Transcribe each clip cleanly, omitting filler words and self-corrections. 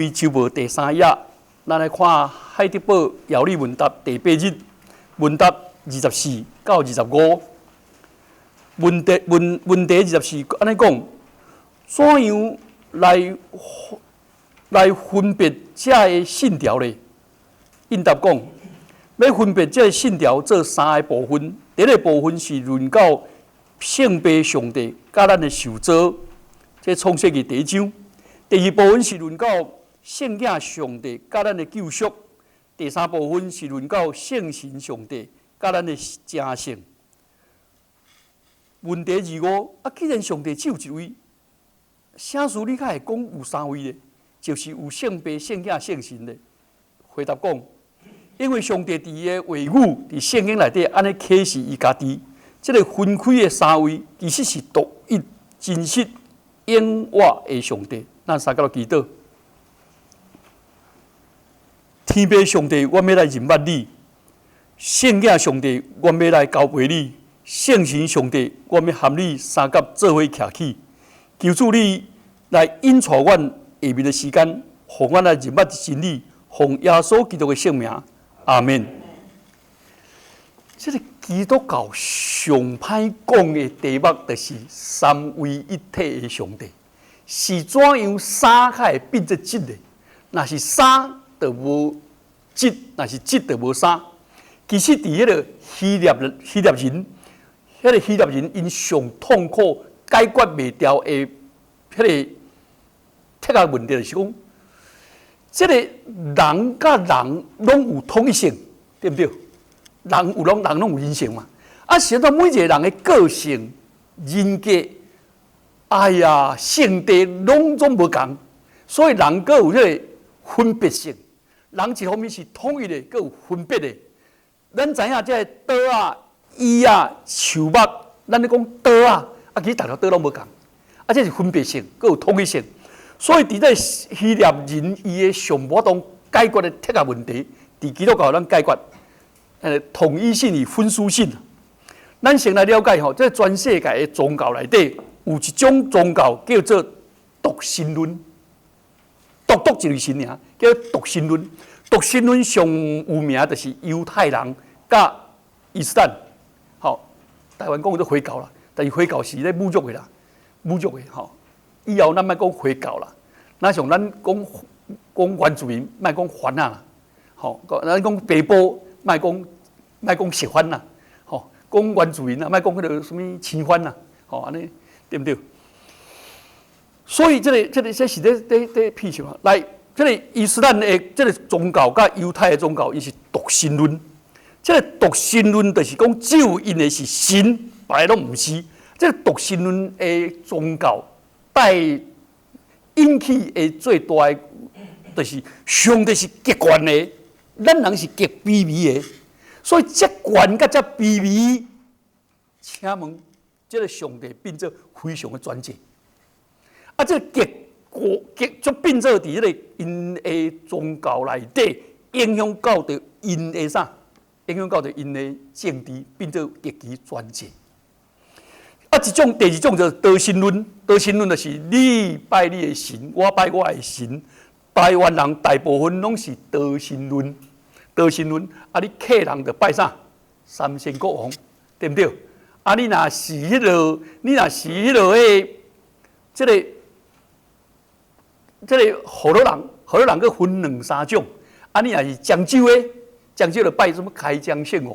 为周报第3页，咱来看海德堡遥理问答第8日，问答24到25。问题24安尼讲，怎样来分别这个信条呢？应答讲，要分别这个信条做3个部分。第一个部分是论到圣父上帝甲咱的受造，这创世纪第1章。第二部分是论到圣子上帝甲咱的救赎。第三部分是论到圣神上帝甲咱的正性。问题25既然上帝只有一位，啥事你才会讲有3位呢？就是有圣父、圣子、圣神的。回答讲，因为上帝伫伊的话语伫圣经内底安尼启示伊家己，这个分开的3位其实是独一、真实、永活的上帝。咱三角祈祷，天父上帝，我要来认捌你；圣子上帝，我要来交陪你；圣神上帝，我要含你三角做伙徛起。求主你来引带阮下面的时间，互阮来认捌真理，奉耶稣基督的圣名，阿门。这个基督教上歹讲的题目，就是三位一体的上帝。是怎样三才会变作质的？若是三就无质，若是质就无三。其实伫迄个希腊人，迄个希腊人因上痛苦解决袂掉的迄个铁个问题，就是讲，这个人甲人拢有统一性，对不对？人拢有人性嘛。啊，现在每一个人的个性、人格。哎呀，性地拢总无共，所以人各有迄个分别性。人一方面是统一的，各有分别的。咱知影这刀啊、椅啊、树木，咱咧讲刀啊，其实大条刀拢无共，这是分别性，各有统一性。所以伫在希腊人伊的上无当解决的铁个问题，伫基督教咱解决，统一性与分殊性。咱先来了解吼，这全世界的宗教内底。有一种宗教叫做独神论，独一位神尔，叫独神论。独神论上有名就是犹太人甲伊斯兰。好，台湾讲做回教啦，但是回教是咧侮辱的啦，侮辱的吼。以后咱莫讲回教啦，那像咱讲原住民，莫讲番仔啦，吼，咱讲北部，莫讲石番啦，吼，讲原住民啊，莫讲迄个什么青番啦，吼安尼。对不对？所以这是在譬如来，这个伊斯兰的这个宗教甲犹太的宗教，伊是独神论。这个独神论就是讲，只有因的是神，别个拢唔是。这个独神论的宗教引起的最大的，就是上帝是极权的，咱人是极卑微的。所以极权甲这卑微，请问。这个上帝变作非常的专制，这个就变作伫迄个因的宗教内底，影响到着因的啥？影响到着因的政治，变作极其专制。第二种就是道神论，道神论就是你拜你的神，我拜我的神。台湾人大部分拢是道神论，你客人就拜啥？三仙国王，对不对？你若是迄落，这个荷兰人佫分2、3种。你若是漳州的，漳州就拜什么开漳圣王；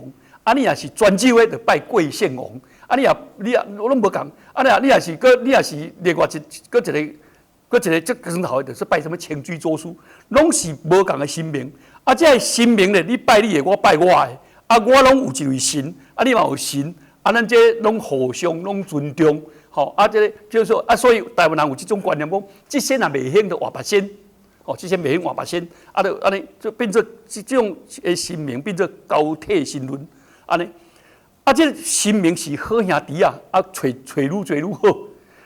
你若是泉州的，就拜贵圣王。你拢无共。你若是另外佫一个这更好的，就是拜什么清居周书，拢是无共的神明。这个神明咧，你拜你的，我拜我的。我拢有一位神，你嘛有神。咱这拢互相拢尊重，吼这个就是说所以台湾人有这种观念，讲这些若未兴就换别仙，这些未兴换别仙，就安尼就变作这种神明变作高体神论，安尼这神明是好兄弟啊，找愈多愈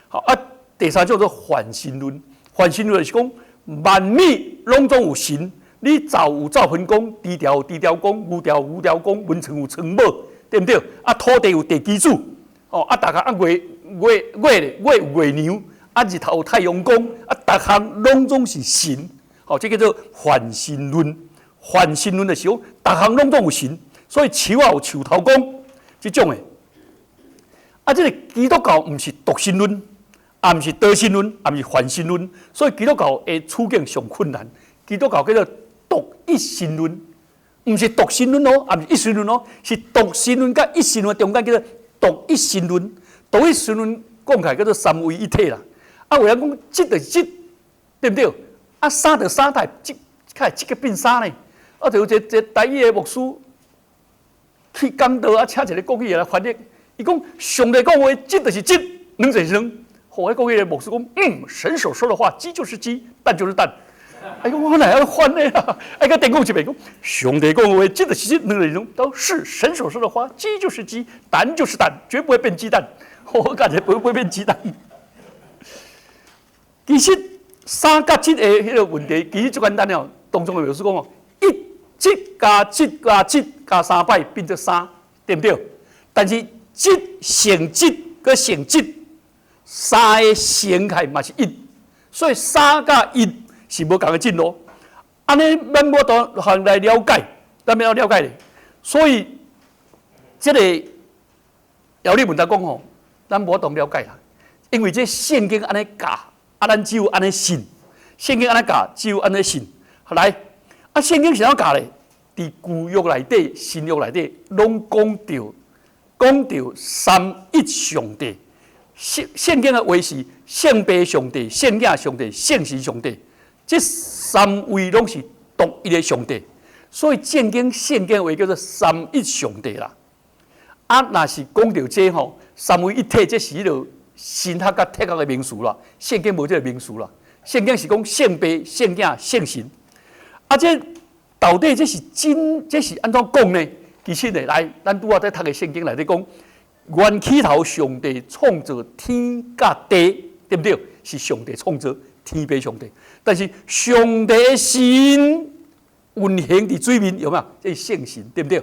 好，第三种做反神论，反神论就是讲万物拢总有神，你灶有灶盆公，低调有低调公，牛调有牛调公，文昌有昌母。对不对？土地有地基主，大家月有月娘，日头有太阳公，逐项拢总是神，这叫做泛神论。泛神论的时候，逐项拢有神，所以树啊有树头公这种的。这个基督教唔是独神论，也唔是多神论，也唔是泛神论，所以基督教的处境上困难。基督教叫做独一神论，唔是独神论哦，也唔是一神论哦，是独神论甲一神论中间叫做独一神论。独一神论讲起来叫做三位一体啦。有人讲质就是质，对不对？三就三，它质，它质个变三呢？就有一个台语的牧师去讲道请一个国语来翻译。伊讲上帝讲话，质就是质，两就是两。后来国语的牧师讲，神所说的话，鸡就是鸡，蛋就是蛋。讲我哪要翻呢啦？个电讲一遍讲，上帝讲话，质就是质，两就是两，都是神所说的话，鸡就是鸡，蛋就是蛋，绝不会变鸡蛋。我感觉不会变鸡蛋。其实三甲七的迄个问题，其实最简单了。当中的描述讲7加7加7加3摆变做3，对不对？但是7乘7搁乘7，3的乘起嘛是1，所以3加1是无同的质咯。安尼咱无当行来了解，咱要了解咧。所以这个姚立文他讲吼，咱无当了解啦，因为这圣经安尼教，咱只有安尼信。圣经安尼教，只有安尼信。来，圣经是怎教咧？伫旧约内底、新约内底，拢讲到三一上帝。圣经的话是圣父上帝、圣子上帝、圣神上帝，这三位拢是独一的上帝。所以圣经的话叫做三一上帝啦。若是讲到这吼，三位一体，这是迄个神学甲哲学的名词啦。圣经无这个名词啦。圣经是讲圣父、圣子、圣神。这到底这是真？这是安怎讲呢？其实呢，来，咱拄仔在读的圣经内底讲，源起头上帝创造天甲地，对不对？是上帝创造天地上帝。但是上帝的神运行伫水面，有没有？这是圣神，对不对？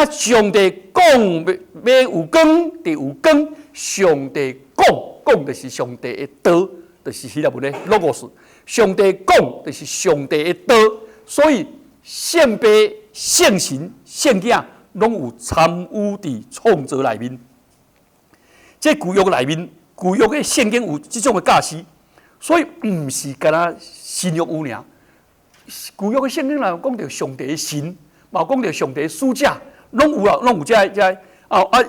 上帝讲要有光，就有光。上帝讲就是上帝的道，就是希腊文的 logos。上帝讲就是上帝的道，所以圣父、圣神、圣子拢有参与伫创造内面。这旧约内面，旧约的圣经有这种的架势，所以唔是干那新约有尔。旧约的圣经若讲到上帝的神，嘛讲到上帝的使者，拢有啊，拢有这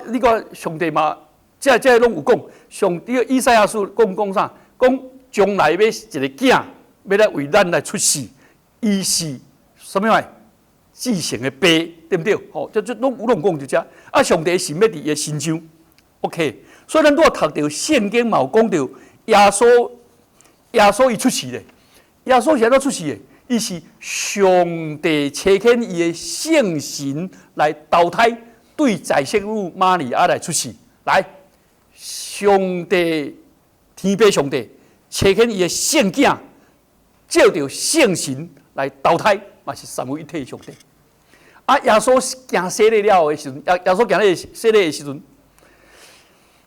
你看上帝嘛，这拢有讲。上帝以赛亚书讲啥？讲将来要一个囝，要来为咱来出世，伊是什么话？继承的辈，对不对？这拢讲就这。上帝神要伫伊的身上 ，OK。所以咱拄读到圣经嘛有讲到耶稣伊出世咧。耶稣是安怎出世的？伊是上帝差遣伊的圣神来投胎，对在圣母玛利亚来出世。来，上帝天父上帝差遣伊的圣子，照着圣神来投胎，嘛是三位一体的上帝。耶稣行洗礼了的时阵，耶稣行洗礼的时阵，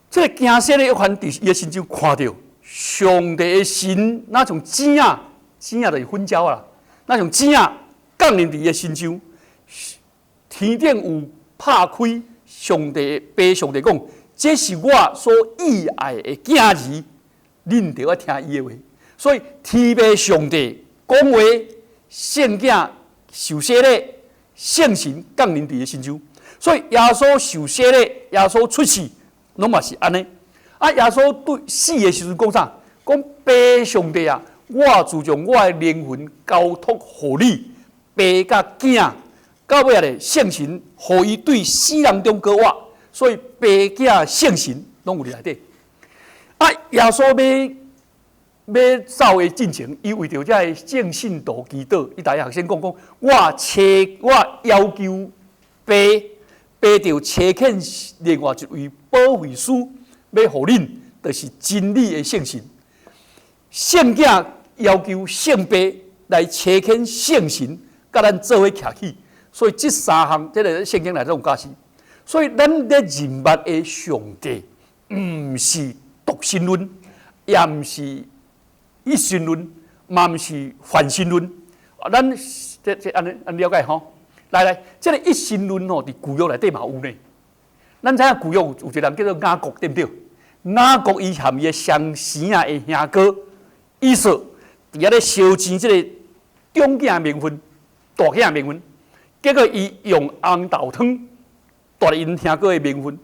这个行洗礼约翰伫伊的身上看到上帝的神，那像井啊，就是粉胶啦，那像井啊降临伫伊的身上，天顶有拍开，上帝爸上帝讲，这是我所喜爱的囝儿，恁着要听伊的话。所以天父上帝讲话，圣子受洗礼。圣神降临伫伊身上，所以耶稣受洗礼，耶稣出世，拢嘛是安尼。耶稣对死的时阵讲啥？讲爸上帝啊，我自将我的灵魂交托互你，爸甲囝，到尾咧圣神，互伊对死人中过活。所以爸囝圣神拢有伫内底。耶稣要走的进程，伊为着这正信徒祈祷，伊大学生讲，我要求爸着差遣另外一位保惠师，要互恁，就是真理的圣神。圣子要求圣爸来差遣圣神，甲咱做伙徛起。所以这三项，这个圣经内底有解释。所以咱咧认捌的上帝，唔是独神论，也唔是一神论，嘛毋是泛神论，咱这安了解吼。来，这个一心论吼，伫古约内底嘛有呢。咱知影古约有一个人叫做雅各，对不对？雅各伊含伊的双生啊的兄哥以扫，伫遐咧烧钱这个中囝名分、大囝名分，结果伊用红豆汤夺了因兄哥的名分，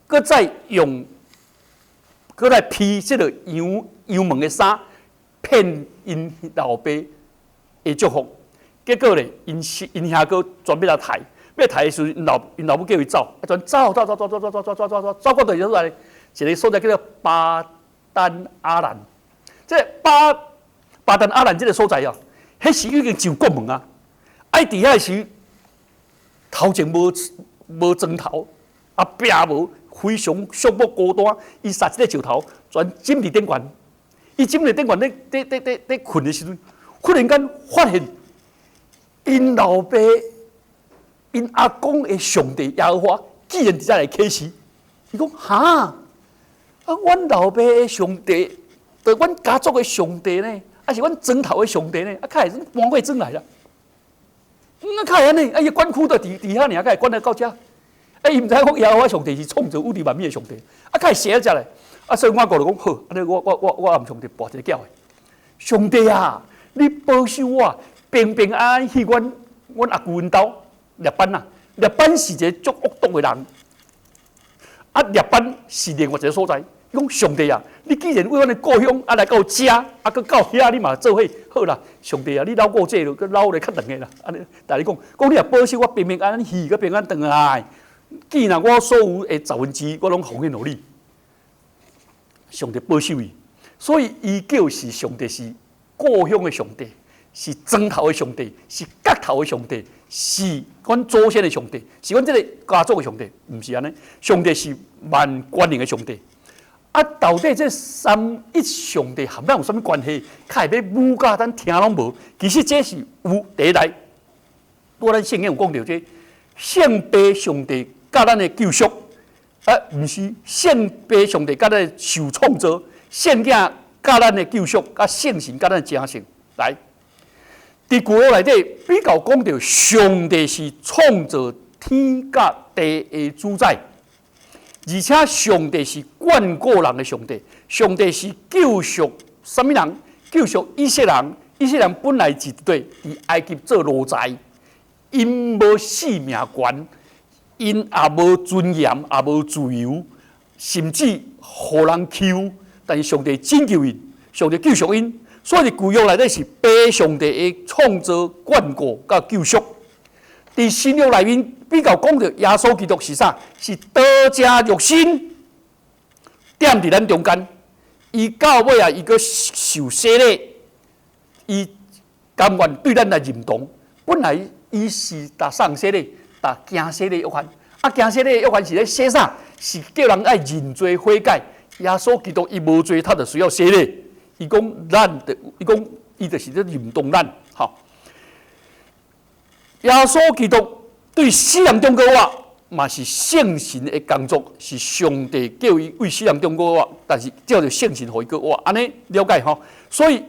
搁再披这个羊毛的衫，骗因老爸的祝福。结果咧，因兄哥准备来抬，要抬的时候，因老母叫伊走，全走到第二来，一个所在叫做巴丹阿兰。这巴丹阿兰这个所在啊，迄时已经上国门啊。爱伫遐时，头前无砖头，啊壁无，非常肃穆孤单。伊杀一个石头，全枕伫顶悬。伊枕伫顶悬咧困的时阵，忽然间发现。因老爸、因阿公的上帝耶和华，既然伫遮来启示，伊讲哈，阮老爸的上帝，就阮家族的上帝呢，还是阮砖头的上帝呢？较会搬过砖来啦。较会安尼，伊管区就伫遐尔，较会管得到遮。伊毋知讲耶和华上帝是创造宇宙万物的上帝，较会写遮咧。所以我就讲好，安尼我暗上帝跋一个筊的，上帝啊，你保守我。平平安安去阮阿舅因兜列班啊，列班是一个足恶毒的人，啊列班是另外一个所在。伊讲上帝啊，你既然为阮的故乡来到遮，搁到遐你嘛做伙好啦。上帝啊，你老过这了，搁老咧较长个啦。安尼，但你讲你也保守我平平安安去，搁平安回来。既然我所有的1/10我拢奉献予你，上帝保守伊，所以伊就是上帝是故乡的上帝。是砖头的上帝，是角头的上帝，是阮祖先的上帝，是阮这个家族的上帝，毋是安尼。上帝是万权能的上帝。啊，到底这三一上帝和咱有啥物关系？较会要武甲咱听拢无？其实这是有第一来，我咱圣经有讲到这圣父上帝甲咱的救赎，毋是圣父上帝甲咱的受创造，圣囝甲咱的救赎，甲圣神甲咱的正性来。伫旧约内底比较讲到，上帝是创造天甲地的主宰，而且上帝是眷顾人的上帝。上帝是救赎什么人？救赎以色列人。以色列人本来是伫埃及做奴才，因无性命权，因也无尊严，也无自由，甚至互人欺负。但是上帝拯救因，上帝救赎因。所以旧约内底是被上帝的创造、眷顾、甲救赎。伫新约内面比较讲到耶稣基督是啥？是道成肉身，踮伫咱中间。伊到尾啊，伊个受洗礼，伊甘愿对咱来认同。本来伊是送洗礼，行洗礼约翰。行洗礼约翰是咧洗啥？是叫人爱认罪悔改。耶稣基督伊无罪，他就需要洗礼。伊讲伊就是咧认同咱，吼。耶稣基督对死人中国活，嘛是圣神的工作，是上帝叫伊为死人中国活，但是叫做圣神互伊个活，安尼了解吼。所以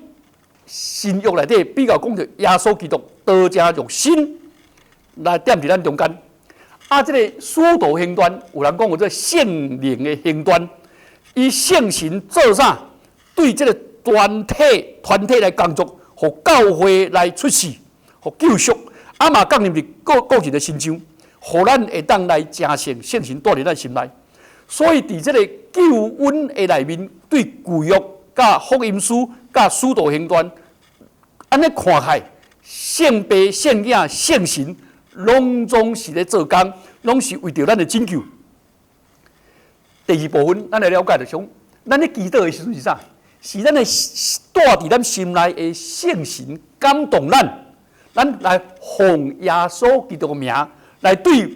新约内底比较讲着耶稣基督道成肉身来踮伫咱中间。这个使徒行传有人讲有这圣灵的行传，以圣神做啥？对这个团体来工作，互教会来出世，互救赎。嘛降入个人的心上，互咱会当来正信圣神带伫咱心内。所以伫这个救恩的内面，对旧约、甲福音书、甲使徒行传，安尼看开，圣父、圣子、圣神，拢总是咧做工，拢是为着咱的拯救。第二部分，咱来了解着讲，咱咧祈祷的时阵是啥？是咱的带伫咱心内的圣神感动咱。咱来奉耶稣基督的名来对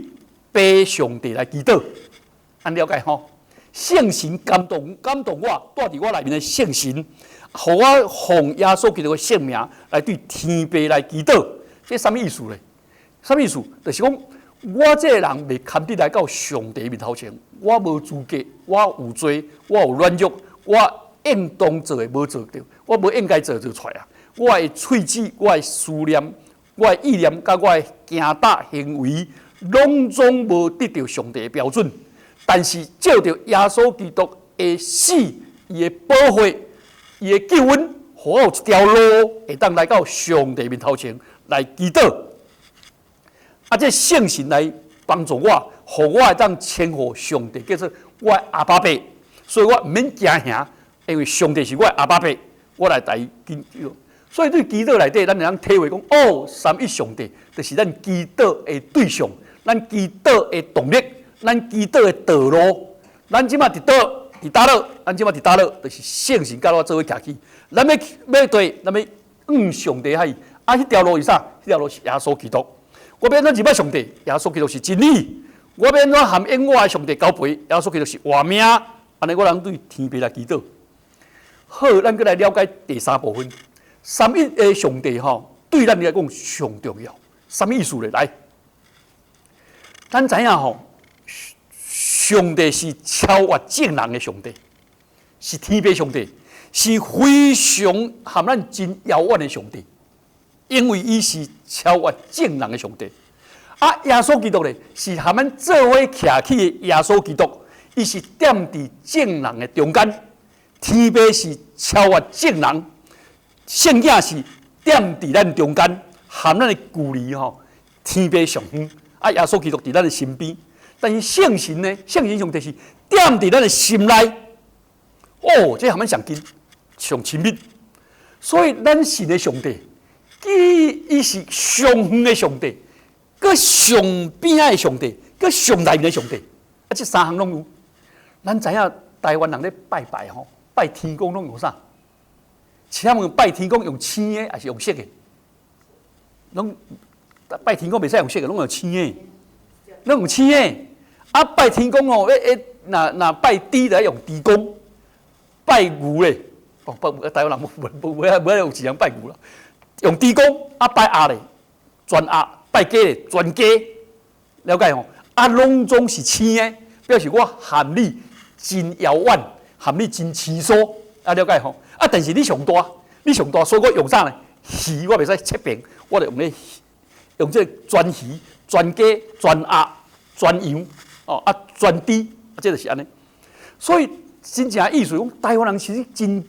父上帝来祈祷，安了解吼？圣神感动我，带伫我内面的圣神，互我奉耶稣基督的圣名来对天父来祈祷。这什么意思呢？什么意思？就是讲我这个人未堪得来到上帝面头前，我无资格，我有罪，我有软弱，我应当做的无做到，我无应该做出来啊！我的喙齿、我的思念、我的意念，甲我的行踏行为，拢总无得到上帝的标准。但是照着耶稣基督的死、伊的保护、伊的救恩，互我有一条路会当来到上帝面头前来祈祷。这圣神来帮助我，互我会当称呼上帝叫做我的阿爸爸，所以我唔免惊吓，因为上帝是我的阿爸爸，我来带祈祷。所以对祈祷内底，咱会当体会讲，三一上帝就是咱祈祷的对象，咱祈祷的动力。咱祈祷的道路，咱即马伫倒伫倒落，咱即马伫倒落，就是圣神甲我做伙徛起。咱要对，咱要上帝海。迄条路是啥？迄条路是耶稣基督。我要安怎入捌上帝？耶稣基督是真理。我要安怎含应我的上帝交陪？耶稣基督是活命。安尼我人对天父来祈祷。好，咱再来了解第三部分。三一的上帝对咱来讲上重要。什么意思咧？来，咱知影上帝是超越正人的上帝，是天父上帝，是非常和咱真遥远的上帝，因为伊是超越正人的上帝。耶稣基督咧，是和咱做伙徛起的耶稣基督，伊是踮伫正人的中间。天父是超越正人，圣子是踮伫咱中间，和咱的距离天父上远，耶稣基督伫咱的身边。但是圣神呢？圣神上帝是踮伫咱的心内，这和咱上近、上亲密。所以咱信的上帝，伊是上远的上帝，佮上边的上帝，佮上内面的上帝，这三项拢有。咱知影台湾人咧拜拜天公拢用啥？请问拜天公用青的还是用色的？拢拜天公袂使用色的，拢用青的。拢用青的，拜天公那拜猪就用猪公，拜牛咧，台湾人无用字样拜牛啦，用猪公，拜鸭咧，全鸭，拜鸡咧，全鸡，了解拢总是青的，表示我含你真遥远，含你真清楚，了解但是你上大，所以我用啥呢？鱼我袂使切饼，我就用这全鱼。全鸡、全鸭、全羊，全猪，这就是安尼。所以真正意思讲，台湾人其实真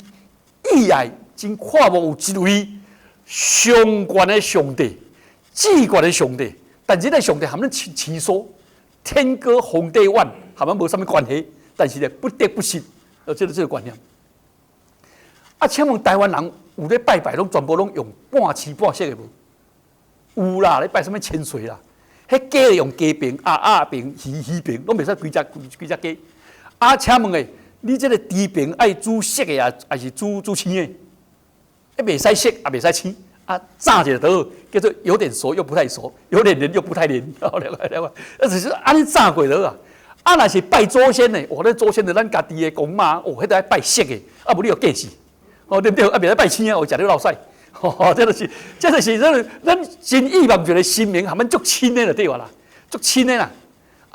意爱、真渴望有一位上悬的上帝、至悬的上帝。但这个上帝和咱清楚，天高皇帝远，和咱无什么关系。但是呢，不得不信，这个观念。请问台湾人有咧拜拜，拢全部拢用半青半色的无？有啦，咧拜什么千岁啦？迄鸡用鸡饼、鸭饼、鱼饼，拢袂使几只鸡。请问诶，你这个猪饼爱煮色的啊，还是煮青的？袂使色，也袂使青。炸起来都叫做有点熟又不太熟，有点黏又不太黏。了解，只是安尼炸过了啊。若是拜祖先的，那祖先的咱家己的公妈，迄个爱拜色的，无你又见死，对不对？袂使拜青的，食你老屎。这就是咱真意望一个神明，和咱足亲的就对啦，足亲的啦。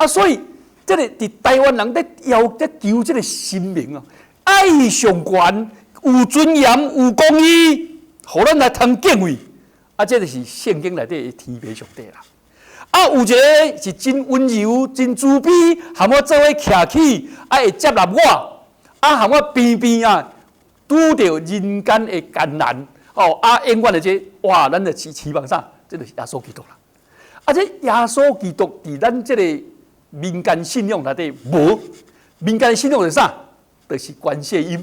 所以这个伫台湾人在求这个神明爱上悬，有尊严，有公义，互咱来通敬畏。这就是圣经内底的天父上帝啦。有一个是真温柔、真慈悲，和我做伙徛起，会接纳我，和我边边拄着人间的艰难。永远的咱就期望啥？这就是耶稣基督啦。这耶稣基督伫咱这个民间信仰内底无，民间信仰是啥？就是观世音。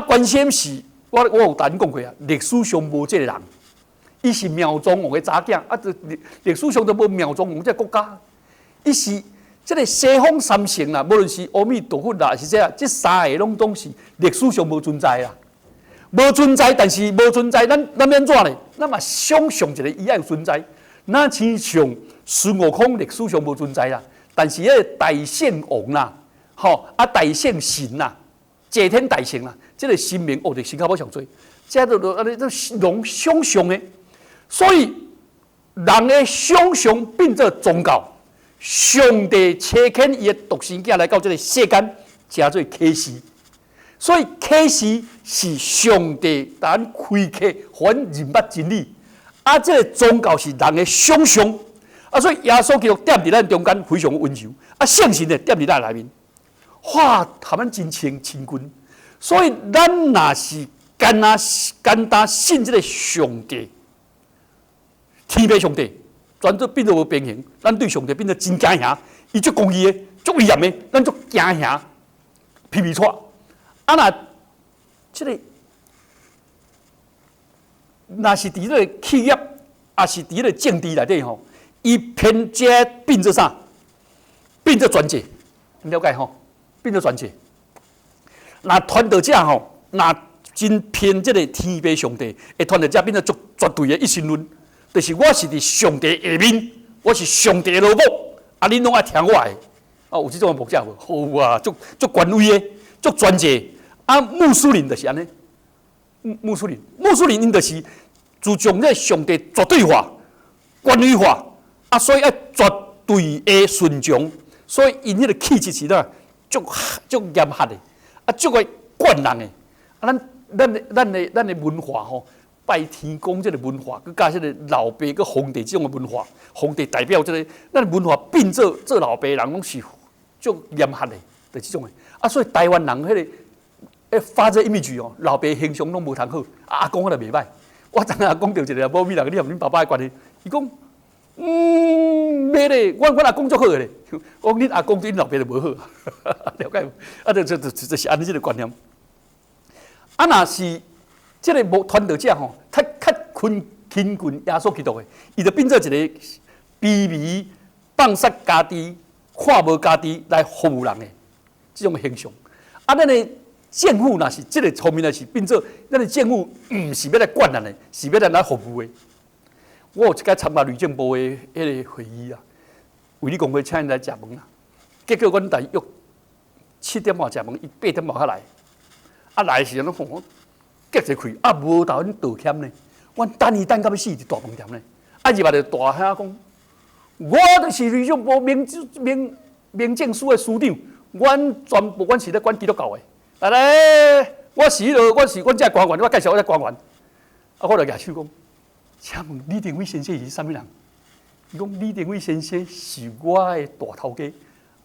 观世音是我有单讲过历史上无这个人，伊是苗庄王的查囝，历史上都无苗庄王这个国家，伊是这个西方三圣啦，无论是阿弥陀佛啦，是这三个拢是历史上无存在啦。无存在，但是无存在，咱安怎呢？咱嘛想象一个伊有存在。那亲像孙悟空历史上无存在啦，但是迄个大圣王啦，大圣神啦，齐天大圣啦，这个神明就新加坡上多，这都安尼都拢想象的。所以人的想象变做宗教，上帝差遣伊的独生子来到这个世间，叫做启示。所以启示是上帝咱开启，还认捌真理。啊，这个宗教是人的想象。啊，所以耶稣基督踮伫咱中间非常温柔。啊，圣神呢踮伫咱内面，哇，他们真亲近。所以咱若是简单信这个上帝，天父上帝，全做变做无平衡，咱对上帝变做真惊吓。伊足公义的，足威严的，咱足惊吓，皮皮错。啊，若这个若是伫咧企业，也是伫咧政治内底吼，伊偏接变做啥？变做专制，了解吼？变做专制。那传道者吼，那真偏这个天父上帝，会传道者变做足绝对的一心论，就是我是伫上帝下面，我是上帝的老母，啊，恁拢爱听我的。啊，有这种牧者无？好啊，足权威的，足专制。啊，穆斯林就是安尼。穆斯林因就是注重这上帝绝对化、权威化，啊，所以要绝对的顺从，所以因迄个气质是啦，足严苛的，啊，足个惯人的。啊，咱的文化吼，拜天公这个文化，佮加这个老爸佮皇帝这种的文化，皇帝代表这个，咱的文化变做老爸人拢是足严苛的，就这种的。啊，所以台湾人迄个发这image哦，老爸形象拢无通好，阿公就袂歹。我昨下讲到一个某美人，你和恁爸爸的关系，伊讲，袂咧，我阿公足好咧，我讲恁阿公对恁老爸就无好，了解无？啊，就是安尼这个观念。啊，若是这个无传道者吼，较亲近耶稣基督的，伊就变做一个卑微、放杀家己、看无家己来服务人的这种形象。啊，咱的政府若是这个方面呢，是变做咱的政府，唔是要来管咱的，是要来服务的。我有一摆参加旅政部的迄个会议啊，为你讲话请因来食饭啦。结果阮大约7点半食饭，伊8点半才来。啊来的时阵，拢讲结一开，啊无斗阮道歉呢。阮等伊等到要死，伫大饭店呢。啊入来就大声讲，我就是旅政部民政司的司长，阮是咧管基督教的。来，我是阮这官员，我介绍我这官员。啊，我就举手讲，请问李登辉先生是啥物人？伊讲李登辉先生是我的大头家。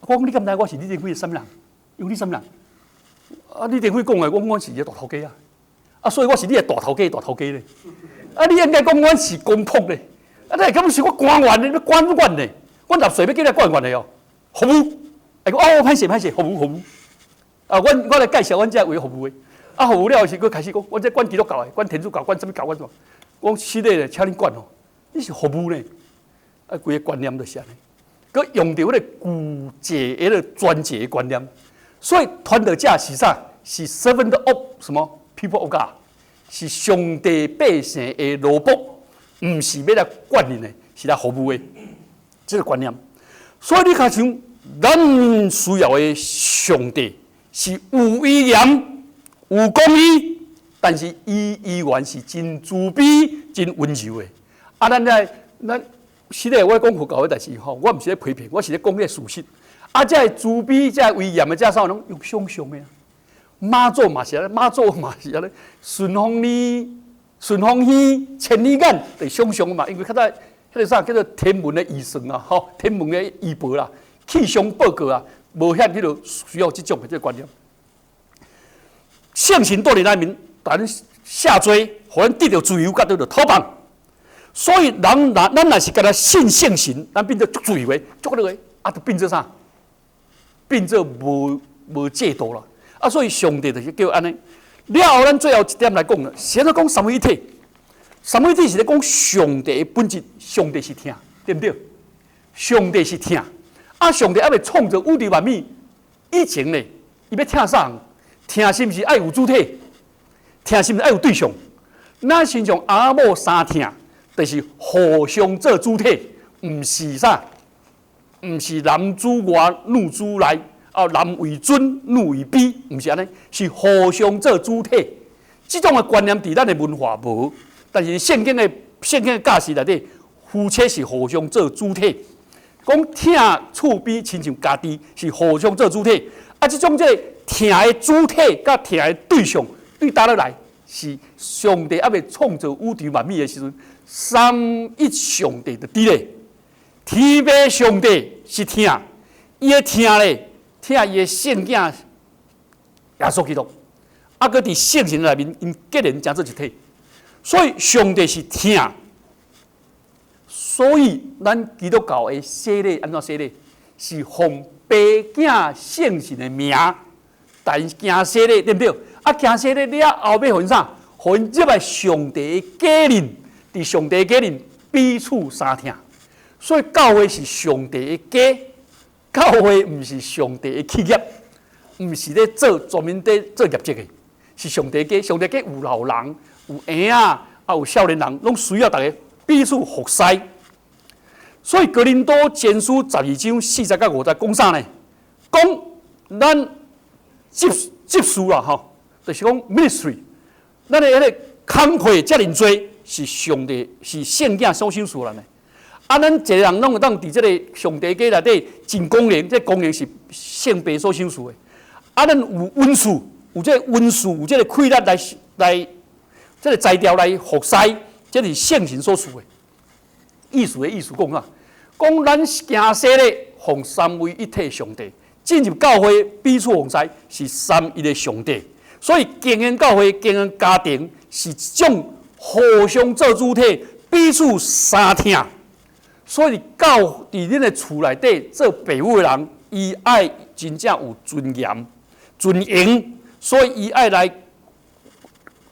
我讲你敢知我是李登辉的啥物人？因为你啥物人？啊，李登辉讲的，我是伊的大头家啊。啊，所以我是你的大头家咧。啊，你应该讲我是公仆咧。啊，你根本是我官员咧，官员咧。我纳税要叫你官员咧哦，服务。哎，哦，歹势，服务。啊，我来介绍阮这为服务的。啊，服务了是，佫开始讲，阮这管基督教的，管天主教，管什么教，管什么？我讲是咧，请你管哦。你是服务呢？啊，规个观念就是安尼。佮用到迄个固结迄个专制的观念，所以传道者是啥？是 servant of 什么 people of God， 是上帝百姓的奴仆，唔是要来管人的，是来服务的，这个观念。所以你看像咱需要的上帝。是有威严、有公义，但是伊依然是真慈悲、真温柔的。啊，咱是咧，我讲佛教的代志吼，我毋是咧批评，我是咧讲个事实。啊，这慈悲、这威严的，这啥拢用想象的。妈祖嘛是安尼，妈祖嘛是安尼，顺风耳、千里眼，就想象嘛。因为较早迄个啥叫做天文的仪算啊，吼，天文的预报啦，气象报告啊。无遐迄落需要这种的这个观念，圣神在咱面，咱下罪，互咱得到自由，甲得到讨棒。所以咱若是干那信圣神，咱变做足自由的，足那个，啊，就变做啥？变做无制度啦。啊，所以上帝就是叫安尼。了后，咱最后一点来讲了，现在讲三位一体，三位一体是咧讲上帝的本质，上帝是听，对不对？上帝是听。啊！上帝还未创造宇宙万物以前呢，伊要听啥？听是毋是爱有主体？听是毋是爱有对象？咱身上阿某三听，就是互相做主体，毋是啥？毋是男主外女主内，啊，男为尊，女为卑，毋是安尼，是互相做主体。这种的观念伫咱的文化无，但是圣经的教示内底，夫妻是互相做主体。讲听厝边亲像家己，是互相做主体。啊，这种听的主体甲听的对象，对倒落来是上帝还未创造宇宙万物的时阵，三一上帝就伫咧。天父上帝是听，伊个听咧，听伊个圣囝耶稣基督，啊，搁伫圣神内面因结连成做一体。所以上帝是听，所以咱基督教的洗礼安怎洗礼？是奉爸囝圣神的名，但行洗礼对不对？啊，行洗礼了后要分啥？分入来上帝的家人，伫上帝的家人彼此相听。所以教会是上帝的家，教会毋是上帝的企业，毋是咧做专门在做业绩的，是上帝的家。上帝的家有老人、有婴仔，啊有少年人，拢需要大家彼此服侍。所以哥林多前书12章40到50节讲啥呢？讲咱执事啦，吼，就是讲 ministry， 咱的迄个工课遮尔多，是上帝是圣囝所收属咱的。啊，咱一个人拢会当伫即个上帝家内底尽公灵，这公灵是圣父所收属的。啊，咱有温事，有这温事，有这个气力来，这个材料来服侍，这是圣神所属的。意思讲啊，讲咱行洗礼，奉三位一体上帝进入教会，彼此奉侍，是三一的上帝。所以经营教会、经营家庭，是一种互相做主体，彼此相听。所以到伫恁的厝内底做爸母的人，伊爱真正有尊严、尊严，所以伊爱来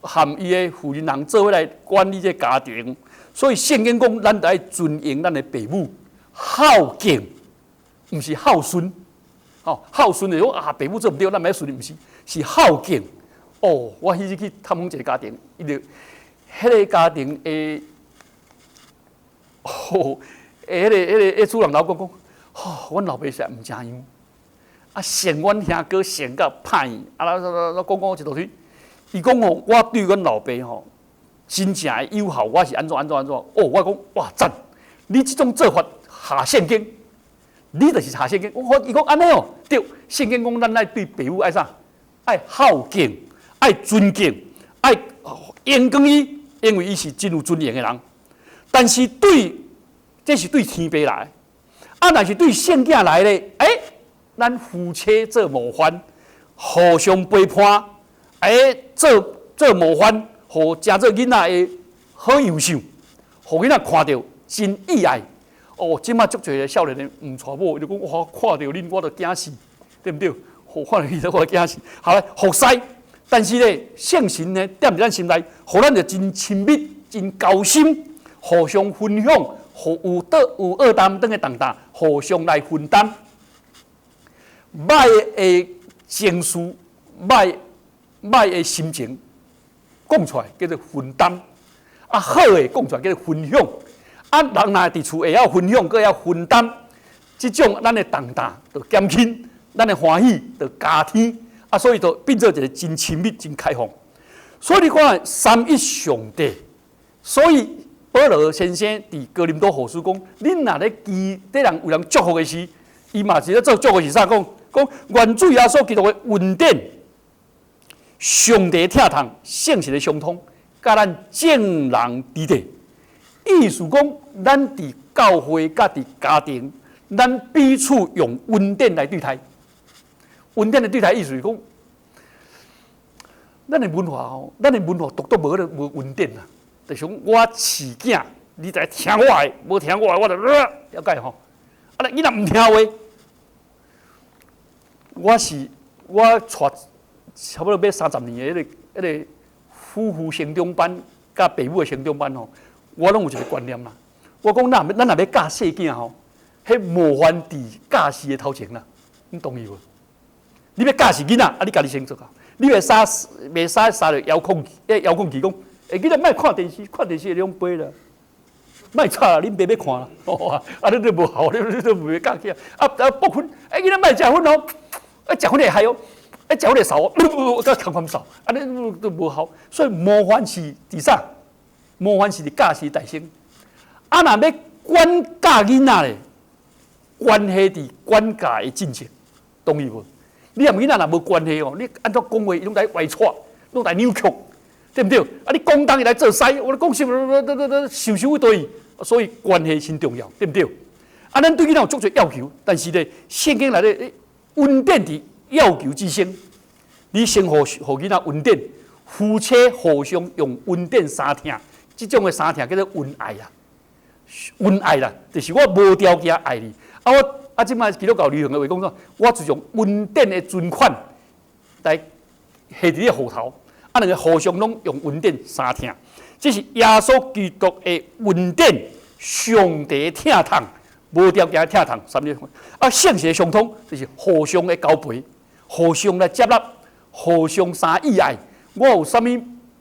含伊的妇人人做伙来管理这家庭。所以圣经讲，咱得爱尊严咱的爸母，孝敬，毋是孝顺。哦，孝顺的讲啊，爸母做毋对，咱咪顺，毋是，是孝敬。哦，我迄日去探访一个家庭，伊就迄个家庭的，哦。迄个主人老公讲，阮老爸实在毋正样，啊，嫌阮兄哥嫌到歹，啊，讲一大堆。伊讲吼，我对阮老爸吼，真正的友好，我是安怎。哦，我讲哇赞，你即种做法下圣经，你就是下圣经。伊讲安尼哦，对，圣经讲咱爱对爸母爱啥？爱孝敬，爱尊敬，爱严光伊，因为伊是真有尊严的人。但是这是对天父来，啊，若是对圣囝来咧，咱夫妻做模范，互相陪伴，做模范，互真做囡仔的好优秀，互囡仔看到真意爱。哦，即马足侪个少年人毋娶某，伊就讲我看到恁我就惊死，对不对？看到伊我惊死。好咧，服侍，但是咧，圣神呢，踮伫咱心内，互咱就真亲密、真交心，互相分享。有恶担当的重担，互相来分担。歹的情绪、歹的心情讲出来叫做分担，啊好的讲出来叫做分享。啊，人若伫厝会晓分享，阁会晓分担，即种咱的重担就减轻，咱的欢喜就加添。啊，所以就变做一个真亲密、真开放。所以你看三一上帝，所以。保罗先生伫哥林多后书讲：，恁若咧对人有人祝福的时，伊嘛是咧做祝福是啥？讲愿主耶稣基督的恩典、上帝的疼痛、圣神的相通，甲咱正人伫地。意思讲，咱伫教会甲伫家庭，咱彼此用恩典来对待。恩典的对待意思是讲，咱的文化独独无恩典啊。就是讲，我饲囝，你在听我的，无听我的，我就了解吼。啊，你若唔听话，我带差不多要30年的迄个夫妇成长班甲爸母的成长班吼，我拢有一个观念啦。我讲咱若要教细囝吼，迄模范伫教示的头前啦，你同意无？你要教示囡仔，啊，你家己先做好。你袂使杀着遥控器讲。囡仔莫看电视，看电视两杯啦，莫吵啦，恁爸要看啦，啊，你都无好，你都袂教起啊，爆粉，囡仔莫食粉哦，食粉会害哦，食粉会扫哦，我看看扫，啊，你都无好，所以模范是伫啥？模范是伫教示大声，啊，若要管教囡仔咧，关系伫管教的进程，同意无？你若囡仔若无关系哦，你按照讲话，伊拢来歪错。弄来扭曲，对不对？啊，你讲当伊来做师，我讲什么想一堆，所以关系真重要，对不对？啊，咱对囡仔有足侪要求，但是咧，圣经内底稳定伫要求之先，你先互囡仔稳定，夫妻互相用稳定相听，这种的相听叫做恩爱啦，恩爱啦，就是我无条件爱你。啊，我即摆基督教流行的话讲说，我就用稳定的存款来下伫咧户头，啊，两个互相拢用稳定相听，这是耶稣基督的稳定，上帝听痛。无条件听从三日啊，性情相通，就是互相的交陪，互相来接纳，互相相依爱。我有啥物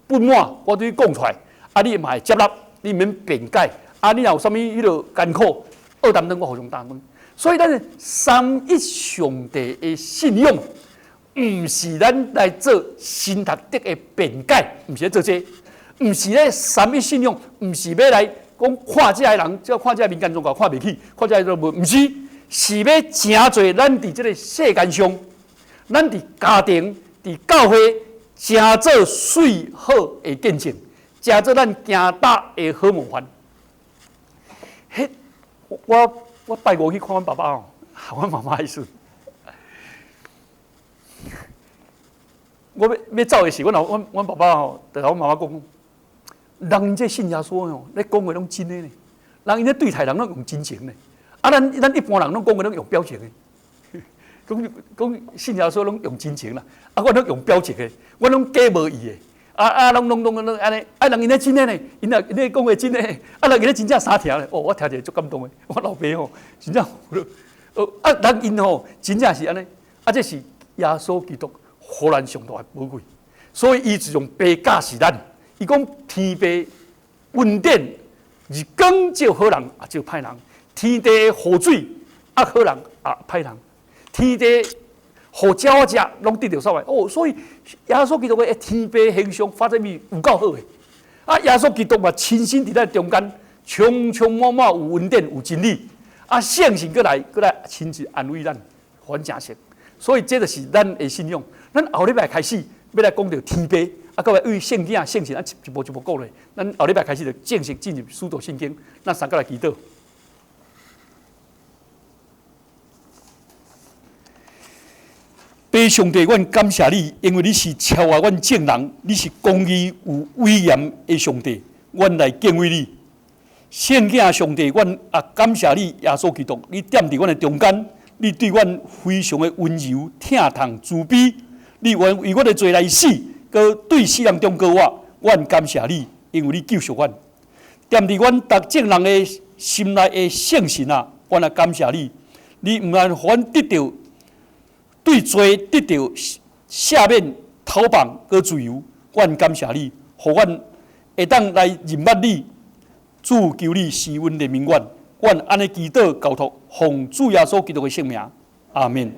不满，我对你讲出来，啊，你嘛会接纳，你免辩解。啊，你若有啥物迄落艰苦，二担当我互相担当。所以咱三一上帝的信仰，毋是咱来做新读德的辩解，毋是咧做这，毋是咧三一信仰，毋是要来。讲看这个人，只要看这个民间宗教看袂起，看这个都无，毋是，是要真侪咱伫这个世间上，咱伫家庭、伫教会，真做水好的见证，真做咱行大的好模范。迄我拜五去看阮爸爸哦，阮妈妈迄时，我要走的时，阮爸爸哦，就甲阮妈妈讲。人这信耶稣哦，咧讲话拢真诶呢。人因咧对待人拢用真情呢。啊，咱一般人拢讲话拢用表情诶。讲信耶稣拢用真情啦。啊，我拢用表情诶，我拢假无意诶。拢安尼。啊，人因咧真诶呢，因咧讲话真诶。啊，人因咧真正三听咧。哦，我听着足感动诶。我老爸吼，真正啊，人因吼真正是安尼。啊，这是耶稣基督荷兰上大诶宝贵，所以伊就用白驾是咱。伊讲天地稳定，日光照好人也照歹人；天地雨水啊好人啊歹人；天地互鸟食，拢得着啥物？哦，所以耶稣基督的天地形象发展面有够好诶。啊，耶稣基督嘛，亲身伫咱中间，充充满满有稳定有真理。啊，圣神过来亲自安慰咱，还正实。所以这就是咱的信仰。咱后礼拜开始要来讲到天地。啊，各位为圣经、圣神啊，一步一步讲咧。咱后礼拜开始就正式进入使徒圣经，咱三个来祈祷。爸上帝，阮感谢你，因为你是超越阮正人，你是公义有威严的上帝，阮来敬畏你。圣经上帝，阮也感谢你，耶稣基督，你踮伫阮的中间，你对阮非常的温柔、疼痛、慈悲，你愿为阮的罪来死。搁对世人中告阮感谢你，因为你救赎阮。踮伫阮逐正人的心内的圣神啊，阮也感谢你。你毋但互阮得到对罪得到赦免、逃亡搁自由，阮感谢你，互阮会当来认捌你，主求你施阮的名愿。阮安尼祈祷交托，奉主耶稣基督的圣名，阿门。